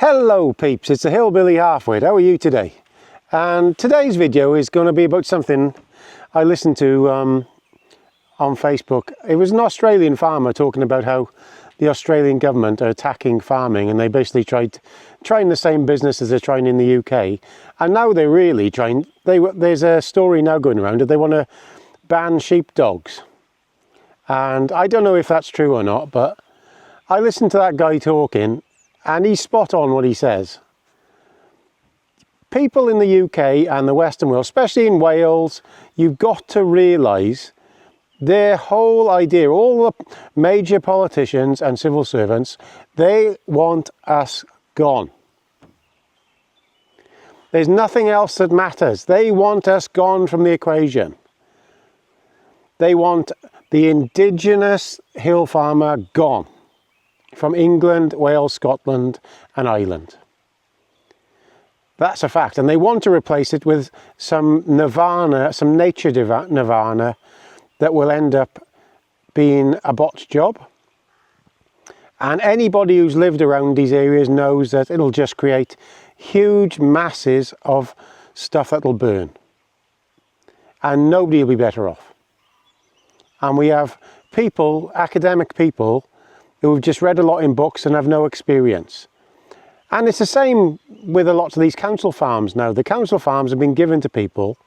Hello peeps, it's the Hillbilly Halfwit. How are you today? And today's video is going to be about something I listened to on Facebook. It was an Australian farmer talking about how the Australian government are attacking farming, and they basically trying the same business as they're trying in the UK. And now they're really trying, there's a story now going around that they want to ban sheepdogs. And I don't know if that's true or not, but I listened to that guy talking, and he's spot on what he says. People in the UK and the Western world, especially in Wales, you've got to realise their whole idea, all the major politicians and civil servants, they want us gone. There's nothing else that matters. They want us gone from the equation. They want the indigenous hill farmer gone from England, Wales, Scotland and Ireland. That's a fact, and they want to replace it with some nirvana, some nature nirvana that will end up being a botched job. And anybody who's lived around these areas knows that it'll just create huge masses of stuff that'll burn, and nobody will be better off. And we have people, academic people, who've just read a lot in books and have no experience. And it's the same with a lot of these council farms now. The council farms have been given to people,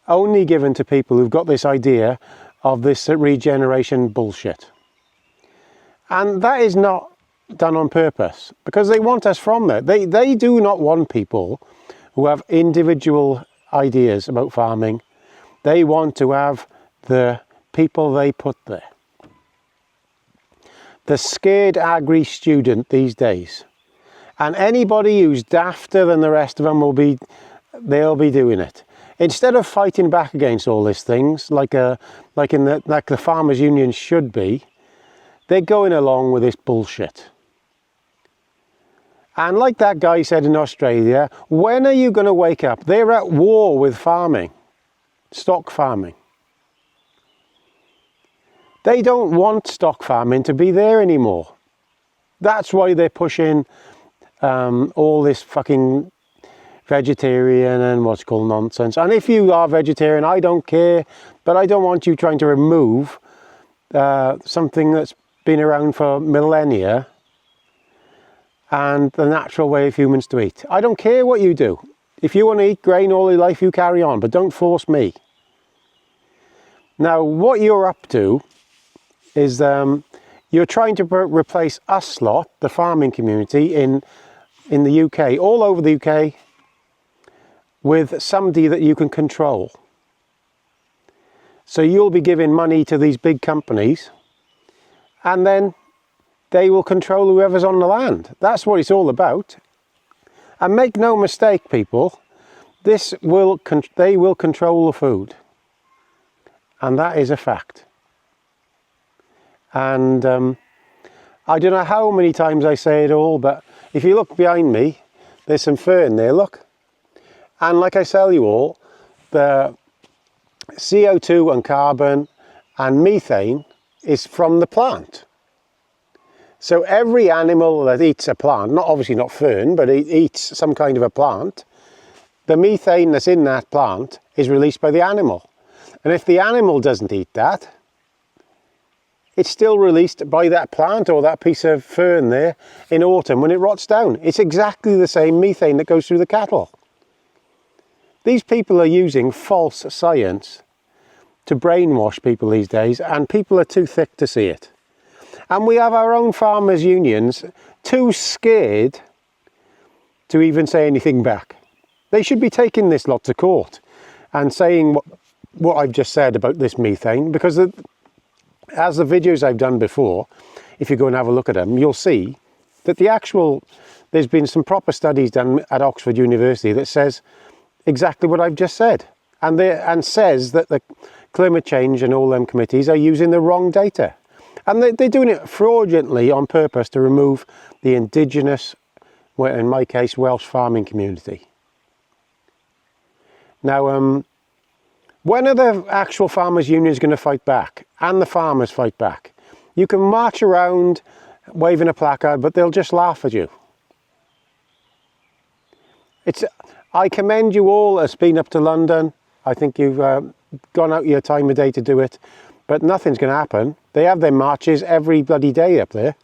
only given to people who've got this idea of this regeneration bullshit. And that is not done on purpose, because they want us from there. They do not want people who have individual ideas about farming. They want to have the people they put there. The scared agri student these days. And anybody who's dafter than the rest of them they'll be doing it. Instead of fighting back against all these things, like the farmers' union should be, they're going along with this bullshit. And like that guy said in Australia, when are you going to wake up? They're at war with farming, stock farming. They don't want stock farming to be there anymore. That's why they're pushing all this fucking vegetarian and what's called nonsense. And if you are vegetarian, I don't care, but I don't want you trying to remove something that's been around for millennia and the natural way of humans to eat. I don't care what you do. If you want to eat grain all your life, you carry on, but don't force me. Now, what you're up to is you're trying to replace us lot, the farming community in the UK, all over the UK, with somebody that you can control. So you'll be giving money to these big companies, and then they will control whoever's on the land. That's what it's all about. And make no mistake, people, they will control the food. And that is a fact. And I don't know how many times I say it all, but if you look behind me, there's some fern there, look. And like I tell you all, the CO2 and carbon and methane is from the plant. So every animal that eats a plant, obviously not fern, but it eats some kind of a plant, the methane that's in that plant is released by the animal. And if the animal doesn't eat that, it's still released by that plant or that piece of fern there in autumn when it rots down. It's exactly the same methane that goes through the cattle. These people are using false science to brainwash people these days, and people are too thick to see it. And we have our own farmers' unions too scared to even say anything back. They should be taking this lot to court and saying what I've just said about this methane, because as the videos I've done before, if you go and have a look at them, you'll see that there's been some proper studies done at Oxford University that says exactly what I've just said, and says that the climate change and all them committees are using the wrong data, and they're doing it fraudulently on purpose to remove the indigenous, well, in my case, Welsh farming community. Now, when are the actual farmers' unions going to fight back? And the farmers fight back? You can march around waving a placard, but they'll just laugh at you. I commend you all as been up to London. I think you've gone out your time of day to do it, but nothing's going to happen. They have their marches every bloody day up there.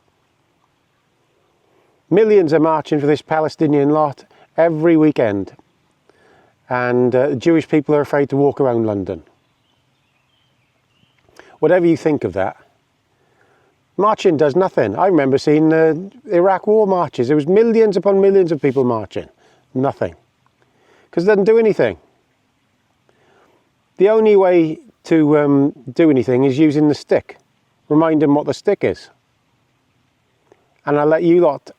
Millions are marching for this Palestinian lot every weekend, and Jewish people are afraid to walk around London. Whatever you think of that, marching does nothing. I remember seeing Iraq war marches. There was millions upon millions of people marching. Nothing. Because it doesn't do anything. The only way to do anything is using the stick. Remind them what the stick is. And I'll let you lot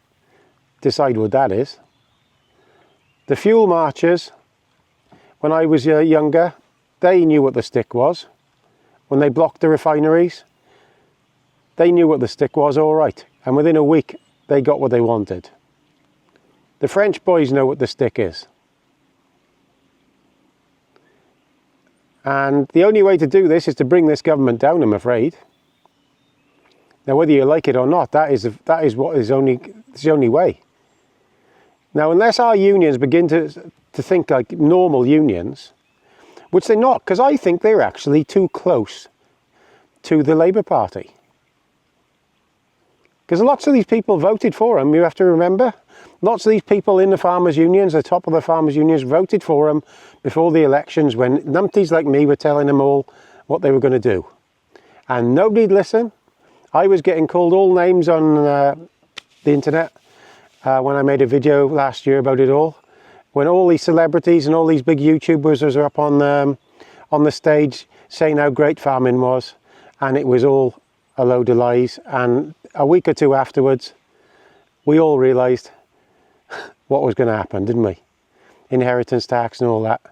decide what that is. The fuel marchers, when I was younger, they knew what the stick was. When they blocked the refineries, they knew what the stick was, all right. And within a week, they got what they wanted. The French boys know what the stick is. And the only way to do this is to bring this government down, I'm afraid. Now, whether you like it or not, that is what is the only way. Now, unless our unions begin to think like normal unions, which they're not, because I think they're actually too close to the Labour Party. Because lots of these people voted for them, you have to remember. Lots of these people in the farmers' unions, the top of the farmers' unions, voted for them before the elections when numpties like me were telling them all what they were going to do. And nobody'd listen. I was getting called all names on the internet when I made a video last year about it all. When all these celebrities and all these big YouTubers were up on the stage saying how great farming was, and it was all a load of lies. And a week or two afterwards, we all realised what was going to happen, didn't we? Inheritance tax and all that.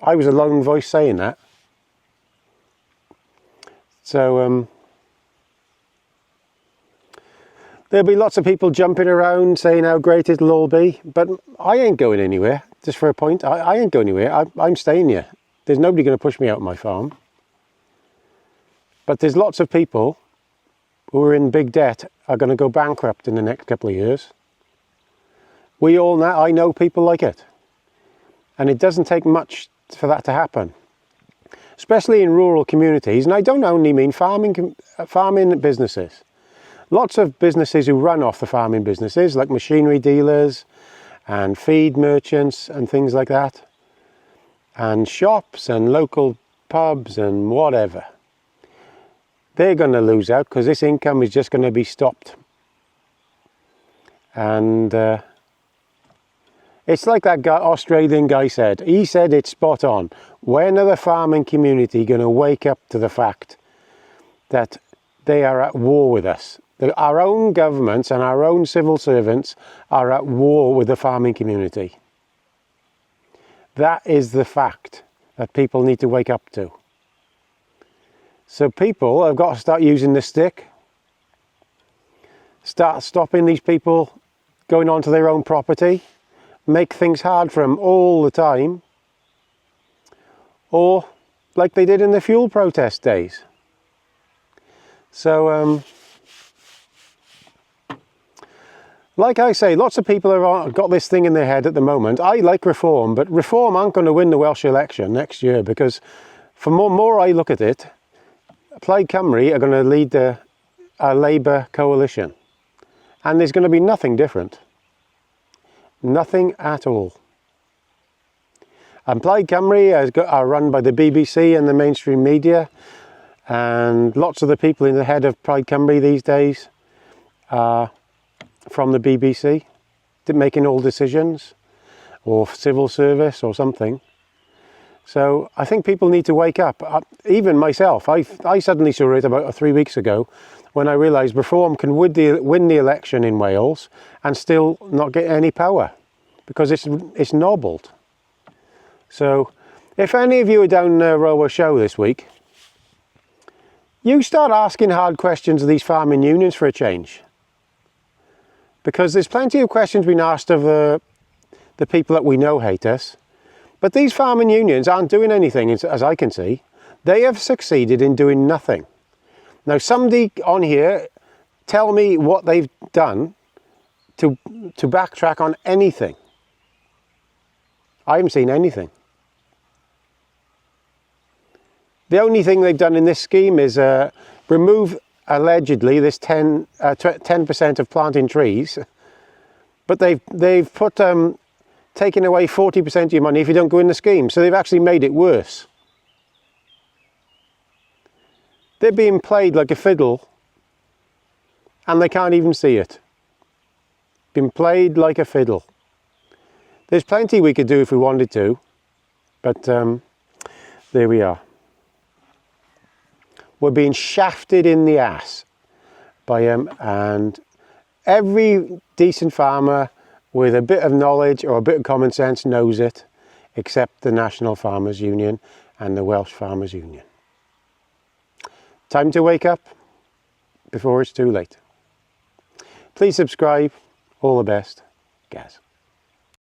I was a lone voice saying that. So there'll be lots of people jumping around saying how great it'll all be, but I ain't going anywhere. Just for a point, I ain't going anywhere. I'm staying here. There's nobody going to push me out of my farm. But there's lots of people who are in big debt are going to go bankrupt in the next couple of years. We all know, I know people like it. And it doesn't take much for that to happen. Especially in rural communities, and I don't only mean farming businesses. Lots of businesses who run off the farming businesses, like machinery dealers and feed merchants and things like that. And shops and local pubs and whatever. They're going to lose out because this income is just going to be stopped. And it's like that Australian guy said. He said it's spot on. When are the farming community going to wake up to the fact that they are at war with us? Our own governments and our own civil servants are at war with the farming community. That is the fact that people need to wake up to. So people have got to start using the stick. Start stopping these people going onto their own property. Make things hard for them all the time. Or like they did in the fuel protest days. So, like I say, lots of people have got this thing in their head at the moment. I like reform, but reform aren't going to win the Welsh election next year because for more I look at it, Plaid Cymru are going to lead a Labour coalition. And there's going to be nothing different. Nothing at all. And Plaid Cymru are run by the BBC and the mainstream media. And lots of the people in the head of Plaid Cymru these days are from the BBC, making all decisions, or civil service or something. So I think people need to wake up. Even myself, I suddenly saw it about 3 weeks ago when I realised Reform can win the election in Wales and still not get any power because it's nobbled. So if any of you are down Rower Show this week, you start asking hard questions of these farming unions for a change. Because there's plenty of questions being asked of the people that we know hate us. But these farming unions aren't doing anything, as I can see. They have succeeded in doing nothing. Now, somebody on here tell me what they've done to backtrack on anything. I haven't seen anything. The only thing they've done in this scheme is remove, allegedly, this 10% of planting trees, but they've put taken away 40% of your money if you don't go in the scheme. So they've actually made it worse. They're being played like a fiddle, and they can't even see it. Been played like a fiddle. There's plenty we could do if we wanted to, but there we are. We're being shafted in the ass by them, and every decent farmer with a bit of knowledge or a bit of common sense knows it, except the National Farmers Union and the Welsh Farmers Union. Time to wake up before it's too late. Please subscribe. All the best, Gaz.